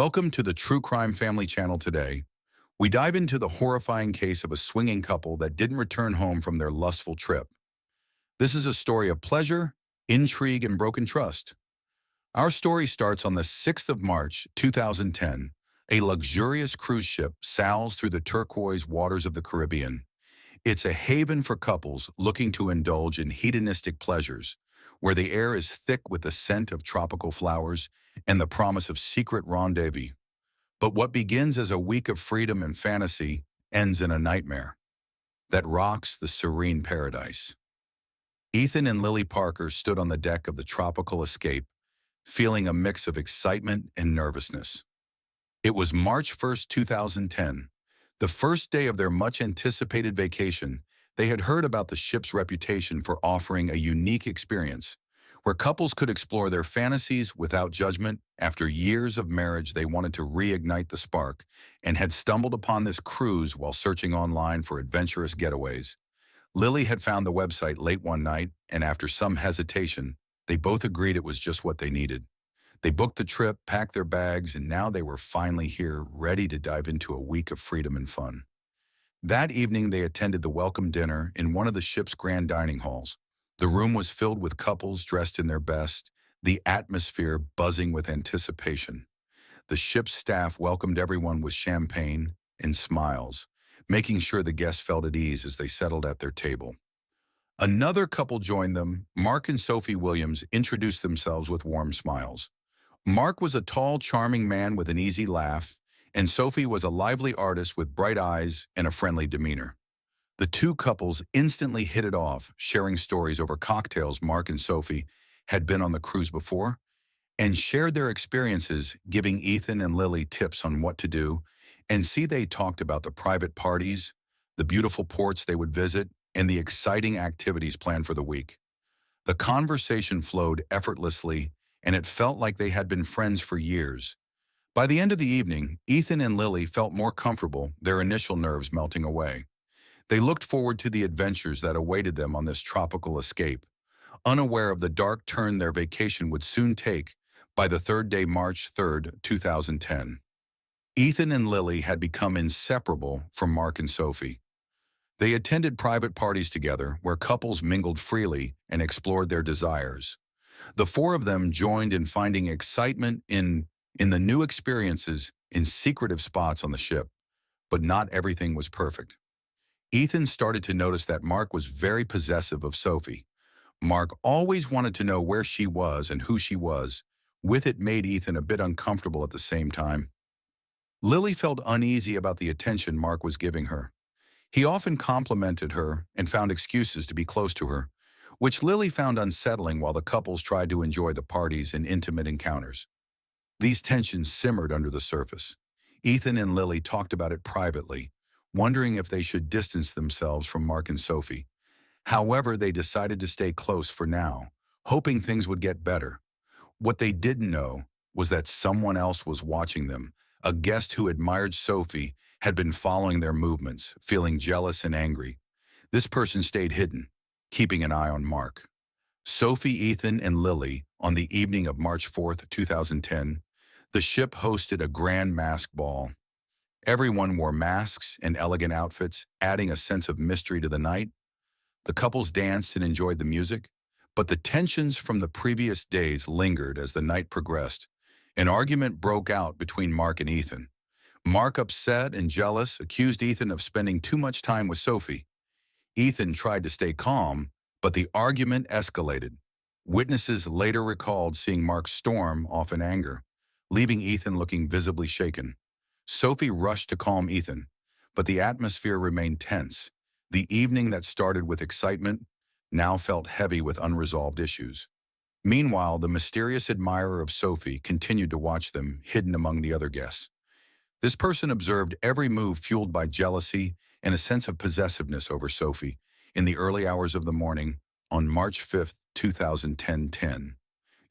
Welcome to the True Crime Family Channel today. We dive into the horrifying case of a swinging couple that didn't return home from their lustful trip. This is a story of pleasure, intrigue, and broken trust. Our story starts on the 6th of March, 2010. A luxurious cruise ship sails through the turquoise waters of the Caribbean. It's a haven for couples looking to indulge in hedonistic pleasures, where the air is thick with the scent of tropical flowers and the promise of secret rendezvous. But what begins as a week of freedom and fantasy ends in a nightmare that rocks the serene paradise. Ethan and Lily Parker stood on the deck of the tropical escape, feeling a mix of excitement and nervousness. It was March 1st, 2010, the first day of their much-anticipated vacation. They had heard about the ship's reputation for offering a unique experience, where couples could explore their fantasies without judgment. After years of marriage, they wanted to reignite the spark and had stumbled upon this cruise while searching online for adventurous getaways. Lily had found the website late one night, and after some hesitation, they both agreed it was just what they needed. They booked the trip, packed their bags, and now they were finally here, ready to dive into a week of freedom and fun. That evening, they attended the welcome dinner in one of the ship's grand dining halls. The room was filled with couples dressed in their best, the atmosphere buzzing with anticipation. The ship's staff welcomed everyone with champagne and smiles, making sure the guests felt at ease as they settled at their table. Another couple joined them. Mark and Sophie Williams introduced themselves with warm smiles. Mark was a tall, charming man with an easy laugh, and Sophie was a lively artist with bright eyes and a friendly demeanor. The two couples instantly hit it off, sharing stories over cocktails. Mark and Sophie had been on the cruise before and shared their experiences, giving Ethan and Lily tips on what to do. And they talked about the private parties, the beautiful ports they would visit, and the exciting activities planned for the week. The conversation flowed effortlessly, and it felt like they had been friends for years. By the end of the evening, Ethan and Lily felt more comfortable, their initial nerves melting away. They looked forward to the adventures that awaited them on this tropical escape, unaware of the dark turn their vacation would soon take. By the third day, March 3rd, 2010, Ethan and Lily had become inseparable from Mark and Sophie. They attended private parties together where couples mingled freely and explored their desires. The four of them joined in finding excitement in the new experiences in secretive spots on the ship, but not everything was perfect. Ethan started to notice that Mark was very possessive of Sophie. Mark always wanted to know where she was and who she was. With it made Ethan a bit uncomfortable at the same time. Lily felt uneasy about the attention Mark was giving her. He often complimented her and found excuses to be close to her, which Lily found unsettling while the couples tried to enjoy the parties and intimate encounters. These tensions simmered under the surface. Ethan and Lily talked about it privately, wondering if they should distance themselves from Mark and Sophie. However, they decided to stay close for now, hoping things would get better. What they didn't know was that someone else was watching them. A guest who admired Sophie had been following their movements, feeling jealous and angry. This person stayed hidden, keeping an eye on Mark. Sophie, Ethan, and Lily, on the evening of March 4th, 2010, the ship hosted a grand mask ball. Everyone wore masks and elegant outfits, adding a sense of mystery to the night. The couples danced and enjoyed the music, but the tensions from the previous days lingered as the night progressed. An argument broke out between Mark and Ethan. Mark, upset and jealous, accused Ethan of spending too much time with Sophie. Ethan tried to stay calm, but the argument escalated. Witnesses later recalled seeing Mark storm off in anger, leaving Ethan looking visibly shaken. Sophie rushed to calm Ethan, but the atmosphere remained tense. The evening that started with excitement now felt heavy with unresolved issues. Meanwhile, the mysterious admirer of Sophie continued to watch them, hidden among the other guests. This person observed every move, fueled by jealousy and a sense of possessiveness over Sophie. In the early hours of the morning, on March 5th, 2010,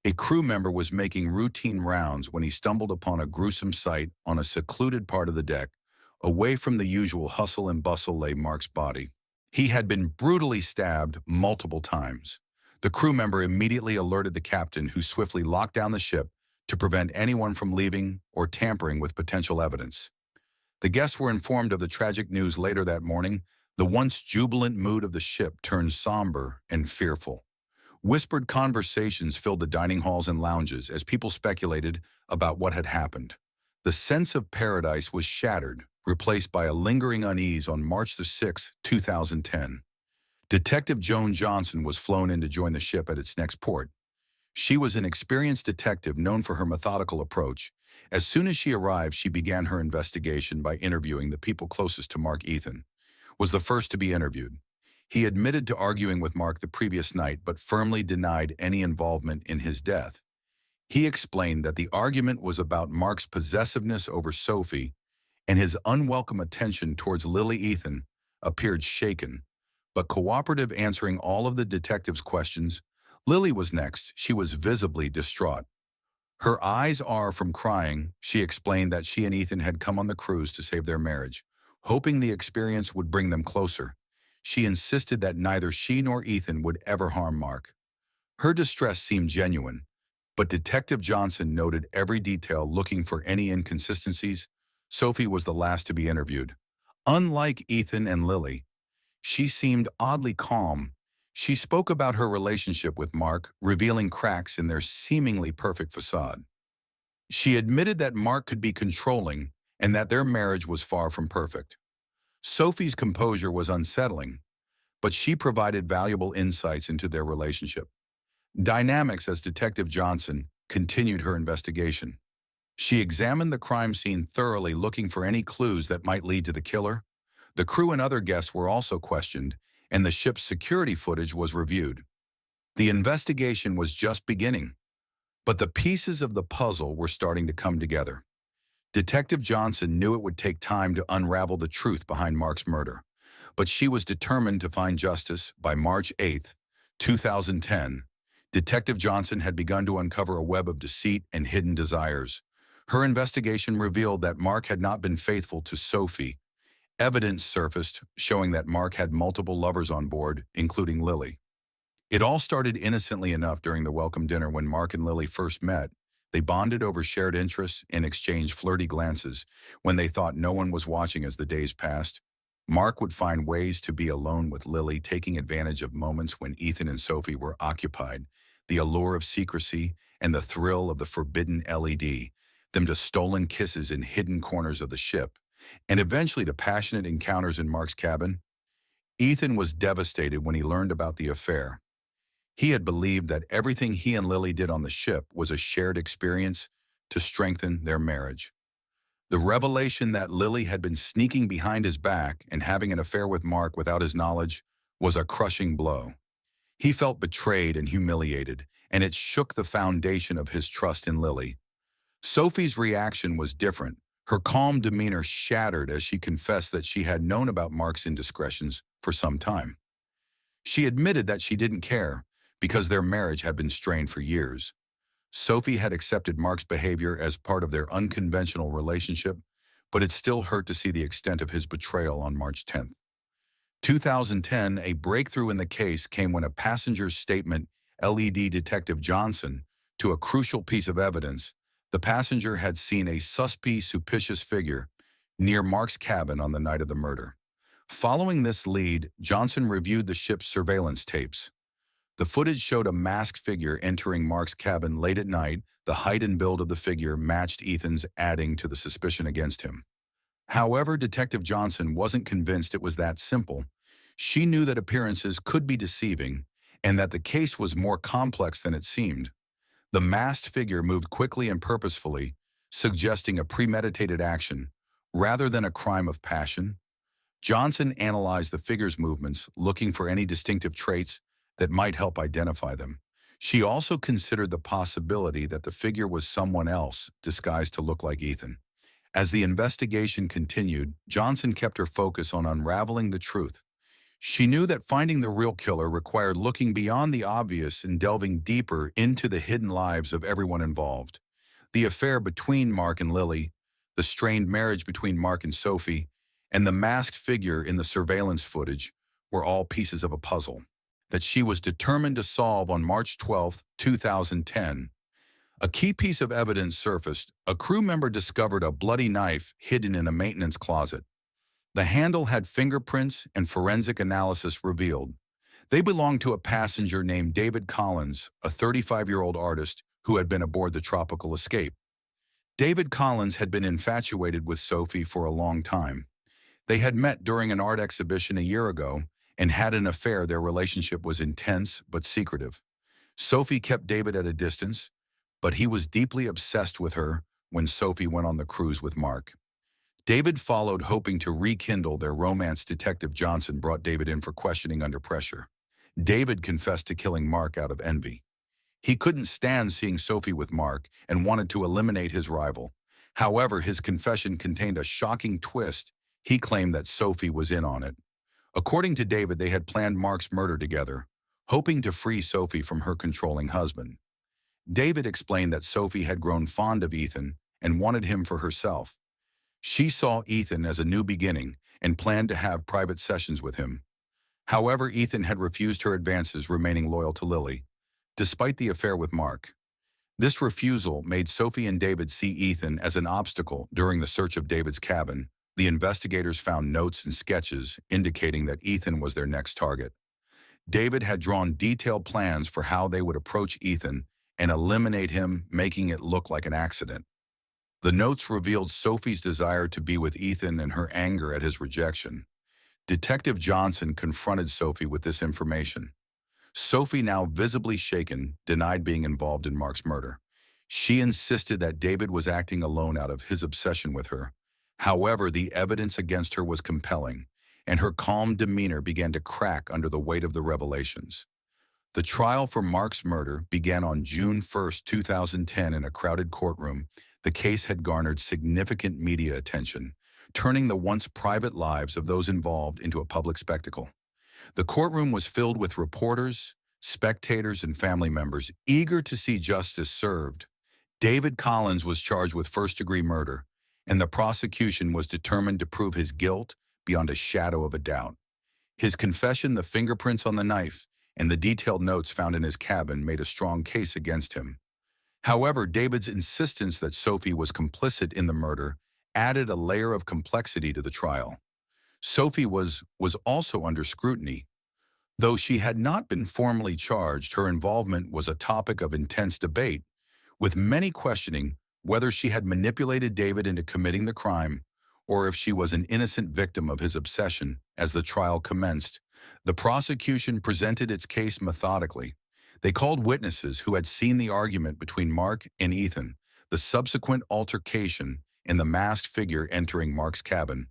a crew member was making routine rounds when he stumbled upon a gruesome sight. On a secluded part of the deck, away from the usual hustle and bustle, lay Mark's body. He had been brutally stabbed multiple times. The crew member immediately alerted the captain, who swiftly locked down the ship to prevent anyone from leaving or tampering with potential evidence. The guests were informed of the tragic news later that morning. The once jubilant mood of the ship turned somber and fearful. Whispered conversations filled the dining halls and lounges as people speculated about what had happened. The sense of paradise was shattered, replaced by a lingering unease on March 6, 2010. Detective Joan Johnson was flown in to join the ship at its next port. She was an experienced detective known for her methodical approach. As soon as she arrived, she began her investigation by interviewing the people closest to Mark. Ethan was the first to be interviewed. He admitted to arguing with Mark the previous night, but firmly denied any involvement in his death. He explained that the argument was about Mark's possessiveness over Sophie, and his unwelcome attention towards Lily. Ethan appeared shaken, but cooperative, answering all of the detective's questions. Lily was next. She was visibly distraught. Her eyes are from crying. She explained that she and Ethan had come on the cruise to save their marriage, hoping the experience would bring them closer. She insisted that neither she nor Ethan would ever harm Mark. Her distress seemed genuine, but Detective Johnson noted every detail, looking for any inconsistencies. Sophie was the last to be interviewed. Unlike Ethan and Lily, she seemed oddly calm. She spoke about her relationship with Mark, revealing cracks in their seemingly perfect facade. She admitted that Mark could be controlling and that their marriage was far from perfect. Sophie's composure was unsettling, but she provided valuable insights into their relationship. Dynamics as Detective Johnson continued her investigation. She examined the crime scene thoroughly, looking for any clues that might lead to the killer. The crew and other guests were also questioned, and the ship's security footage was reviewed. The investigation was just beginning, but the pieces of the puzzle were starting to come together. Detective Johnson knew it would take time to unravel the truth behind Mark's murder, but she was determined to find justice. By March 8, 2010, Detective Johnson had begun to uncover a web of deceit and hidden desires. Her investigation revealed that Mark had not been faithful to Sophie. Evidence surfaced showing that Mark had multiple lovers on board, including Lily. It all started innocently enough during the welcome dinner. When Mark and Lily first met, they bonded over shared interests and exchanged flirty glances when they thought no one was watching. As the days passed, Mark would find ways to be alone with Lily, taking advantage of moments when Ethan and Sophie were occupied. The allure of secrecy and the thrill of the forbidden LED, them to stolen kisses in hidden corners of the ship, and eventually to passionate encounters in Mark's cabin. Ethan was devastated when he learned about the affair. He had believed that everything he and Lily did on the ship was a shared experience to strengthen their marriage. The revelation that Lily had been sneaking behind his back and having an affair with Mark without his knowledge was a crushing blow. He felt betrayed and humiliated, and it shook the foundation of his trust in Lily. Sophie's reaction was different. Her calm demeanor shattered as she confessed that she had known about Mark's indiscretions for some time. She admitted that she didn't care because their marriage had been strained for years. Sophie had accepted Mark's behavior as part of their unconventional relationship, but it still hurt to see the extent of his betrayal. On March 10, 2010, a breakthrough in the case came when a passenger's statement led Detective Johnson to a crucial piece of evidence. The passenger had seen a suspicious figure near Mark's cabin on the night of the murder. Following this lead, Johnson reviewed the ship's surveillance tapes. The footage showed a masked figure entering Mark's cabin late at night. The height and build of the figure matched Ethan's, adding to the suspicion against him. However, Detective Johnson wasn't convinced it was that simple. She knew that appearances could be deceiving and that the case was more complex than it seemed. The masked figure moved quickly and purposefully, suggesting a premeditated action rather than a crime of passion. Johnson analyzed the figure's movements, looking for any distinctive traits that might help identify them. She also considered the possibility that the figure was someone else disguised to look like Ethan. As the investigation continued, Johnson kept her focus on unraveling the truth. She knew that finding the real killer required looking beyond the obvious and delving deeper into the hidden lives of everyone involved. The affair between Mark and Lily, the strained marriage between Mark and Sophie, and the masked figure in the surveillance footage were all pieces of a puzzle that she was determined to solve. On March 12, 2010, A key piece of evidence surfaced. A crew member discovered a bloody knife hidden in a maintenance closet. The handle had fingerprints and forensic analysis revealed. They belonged to a passenger named David Collins, a 35-year-old artist who had been aboard the Tropical Escape. David Collins had been infatuated with Sophie for a long time. They had met during an art exhibition a year ago and had an affair. Their relationship was intense but secretive. Sophie kept David at a distance, but he was deeply obsessed with her when Sophie went on the cruise with Mark. David followed, hoping to rekindle their romance. Detective Johnson brought David in for questioning under pressure. David confessed to killing Mark out of envy. He couldn't stand seeing Sophie with Mark and wanted to eliminate his rival. However, his confession contained a shocking twist. He claimed that Sophie was in on it. According to David, they had planned Mark's murder together, hoping to free Sophie from her controlling husband. David explained that Sophie had grown fond of Ethan and wanted him for herself. She saw Ethan as a new beginning and planned to have private sessions with him. However, Ethan had refused her advances, remaining loyal to Lily, despite the affair with Mark. This refusal made Sophie and David see Ethan as an obstacle. During the search of David's cabin, the investigators found notes and sketches indicating that Ethan was their next target. David had drawn detailed plans for how they would approach Ethan and eliminate him, making it look like an accident. The notes revealed Sophie's desire to be with Ethan and her anger at his rejection. Detective Johnson confronted Sophie with this information. Sophie, now visibly shaken, denied being involved in Mark's murder. She insisted that David was acting alone out of his obsession with her. However, the evidence against her was compelling, and her calm demeanor began to crack under the weight of the revelations. The trial for Mark's murder began on June 1, 2010 in a crowded courtroom. The case had garnered significant media attention, turning the once private lives of those involved into a public spectacle. The courtroom was filled with reporters, spectators, and family members eager to see justice served. David Collins was charged with first-degree murder, and the prosecution was determined to prove his guilt beyond a shadow of a doubt. His confession, the fingerprints on the knife, and the detailed notes found in his cabin made a strong case against him. However, David's insistence that Sophie was complicit in the murder added a layer of complexity to the trial. Sophie was also under scrutiny. Though she had not been formally charged, her involvement was a topic of intense debate, with many questioning whether she had manipulated David into committing the crime or if she was an innocent victim of his obsession. As the trial commenced, the prosecution presented its case methodically. They called witnesses who had seen the argument between Mark and Ethan, the subsequent altercation, and the masked figure entering Mark's cabin.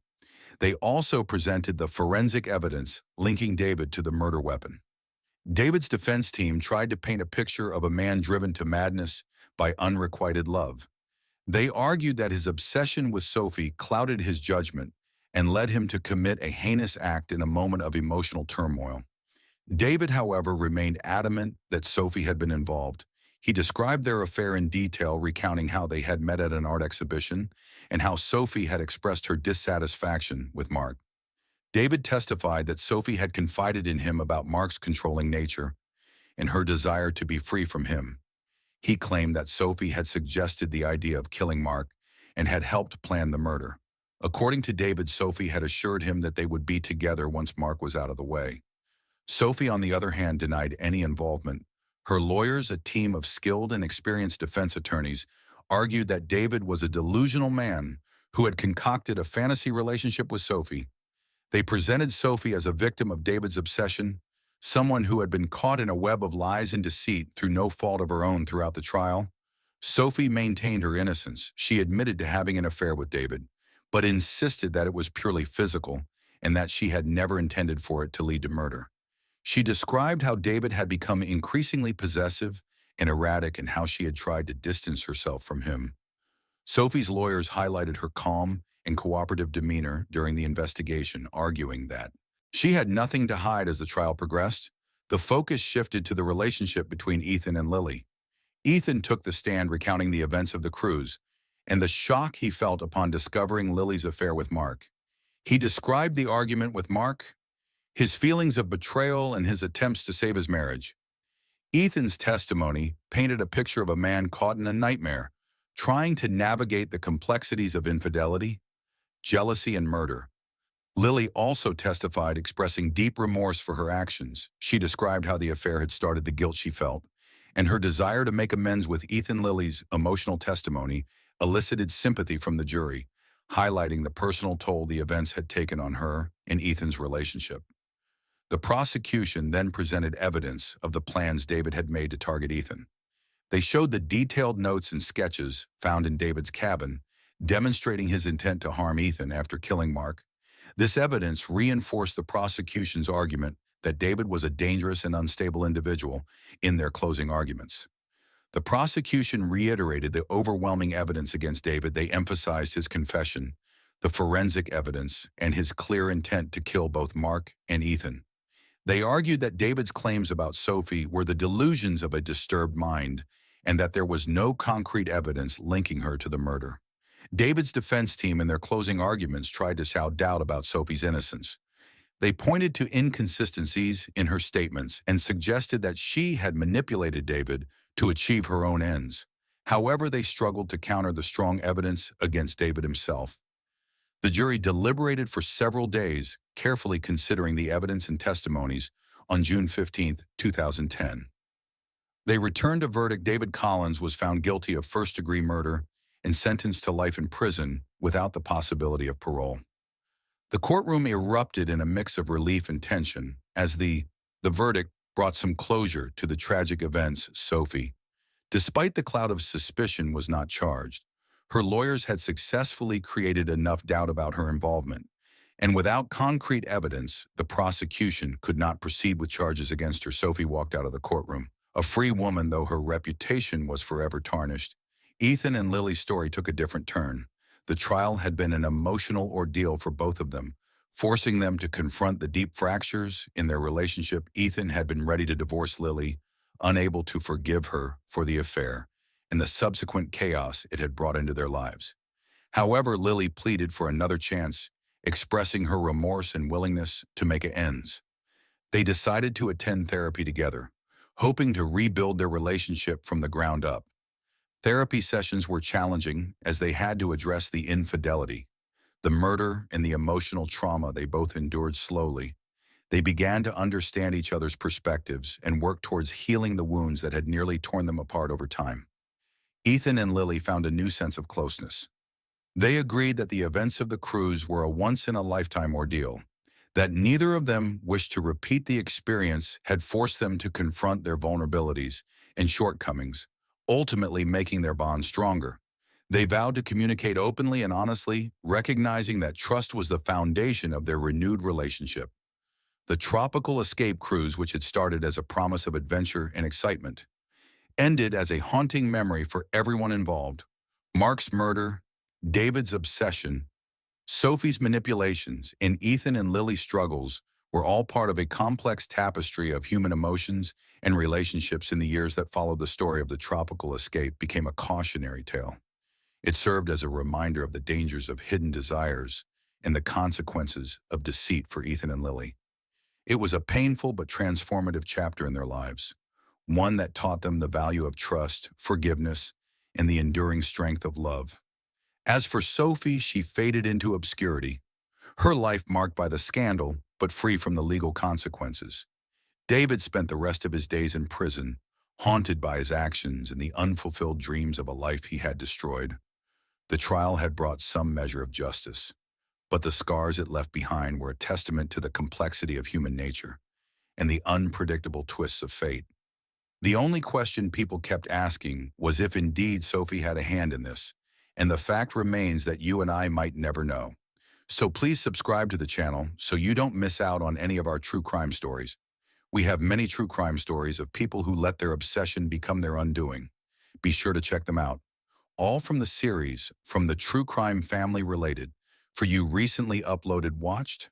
They also presented the forensic evidence linking David to the murder weapon. David's defense team tried to paint a picture of a man driven to madness by unrequited love. They argued that his obsession with Sophie clouded his judgment and led him to commit a heinous act in a moment of emotional turmoil. David, however, remained adamant that Sophie had been involved. He described their affair in detail, recounting how they had met at an art exhibition and how Sophie had expressed her dissatisfaction with Mark. David testified that Sophie had confided in him about Mark's controlling nature and her desire to be free from him. He claimed that Sophie had suggested the idea of killing Mark and had helped plan the murder. According to David, Sophie had assured him that they would be together once Mark was out of the way. Sophie, on the other hand, denied any involvement. Her lawyers, a team of skilled and experienced defense attorneys, argued that David was a delusional man who had concocted a fantasy relationship with Sophie. They presented Sophie as a victim of David's obsession, someone who had been caught in a web of lies and deceit through no fault of her own. Throughout the trial, Sophie maintained her innocence. She admitted to having an affair with David, but insisted that it was purely physical and that she had never intended for it to lead to murder. She described how David had become increasingly possessive and erratic and how she had tried to distance herself from him. Sophie's lawyers highlighted her calm and cooperative demeanor during the investigation, arguing that she had nothing to hide. As the trial progressed, the focus shifted to the relationship between Ethan and Lily. Ethan took the stand, recounting the events of the cruise and the shock he felt upon discovering Lily's affair with Mark. He described the argument with Mark, his feelings of betrayal, and his attempts to save his marriage. Ethan's testimony painted a picture of a man caught in a nightmare, trying to navigate the complexities of infidelity, jealousy, and murder. Lily also testified, expressing deep remorse for her actions. She described how the affair had started, the guilt she felt, and her desire to make amends with Ethan. Lily's emotional testimony elicited sympathy from the jury, highlighting the personal toll the events had taken on her and Ethan's relationship. The prosecution then presented evidence of the plans David had made to target Ethan. They showed the detailed notes and sketches found in David's cabin, demonstrating his intent to harm Ethan after killing Mark. This evidence reinforced the prosecution's argument that David was a dangerous and unstable individual in their closing arguments. The prosecution reiterated the overwhelming evidence against David. They emphasized his confession, the forensic evidence, and his clear intent to kill both Mark and Ethan. They argued that David's claims about Sophie were the delusions of a disturbed mind and that there was no concrete evidence linking her to the murder. David's defense team in their closing arguments tried to sow doubt about Sophie's innocence. They pointed to inconsistencies in her statements and suggested that she had manipulated David to achieve her own ends. However, they struggled to counter the strong evidence against David himself. The jury deliberated for several days, carefully considering the evidence and testimonies. On June 15, 2010, they returned a verdict. David Collins was found guilty of first-degree murder and sentenced to life in prison without the possibility of parole. The courtroom erupted in a mix of relief and tension as the verdict brought some closure to the tragic events. Sophie, despite the cloud of suspicion, was not charged. Her lawyers had successfully created enough doubt about her involvement, and without concrete evidence, the prosecution could not proceed with charges against her. Sophie walked out of the courtroom, a free woman, though her reputation was forever tarnished. Ethan and Lily's story took a different turn. The trial had been an emotional ordeal for both of them, forcing them to confront the deep fractures in their relationship. Ethan had been ready to divorce Lily, unable to forgive her for the affair and the subsequent chaos it had brought into their lives. However, Lily pleaded for another chance, expressing her remorse and willingness to make amends. They decided to attend therapy together, hoping to rebuild their relationship from the ground up. Therapy sessions were challenging as they had to address the infidelity, the murder, and the emotional trauma they both endured. Slowly, they began to understand each other's perspectives and work towards healing the wounds that had nearly torn them apart over time. Ethan and Lily found a new sense of closeness. They agreed that the events of the cruise were a once-in-a-lifetime ordeal, that neither of them wished to repeat the experience had forced them to confront their vulnerabilities and shortcomings, ultimately making their bond stronger. They vowed to communicate openly and honestly, recognizing that trust was the foundation of their renewed relationship. The tropical escape cruise, which had started as a promise of adventure and excitement, ended as a haunting memory for everyone involved. Mark's murder, David's obsession, Sophie's manipulations, and Ethan and Lily's struggles were all part of a complex tapestry of human emotions and relationships. In the years that followed, the story of the tropical escape became a cautionary tale. It served as a reminder of the dangers of hidden desires and the consequences of deceit for Ethan and Lily. It was a painful but transformative chapter in their lives, one that taught them the value of trust, forgiveness, and the enduring strength of love. As for Sophie, she faded into obscurity, her life marked by the scandal, but free from the legal consequences. David spent the rest of his days in prison, haunted by his actions and the unfulfilled dreams of a life he had destroyed. The trial had brought some measure of justice, but the scars it left behind were a testament to the complexity of human nature and the unpredictable twists of fate. The only question people kept asking was if indeed Sophie had a hand in this, and the fact remains that you and I might never know. So please subscribe to the channel so you don't miss out on any of our true crime stories. We have many true crime stories of people who let their obsession become their undoing. Be sure to check them out. All from the series, From the True Crime Family Related, for you recently uploaded, watched,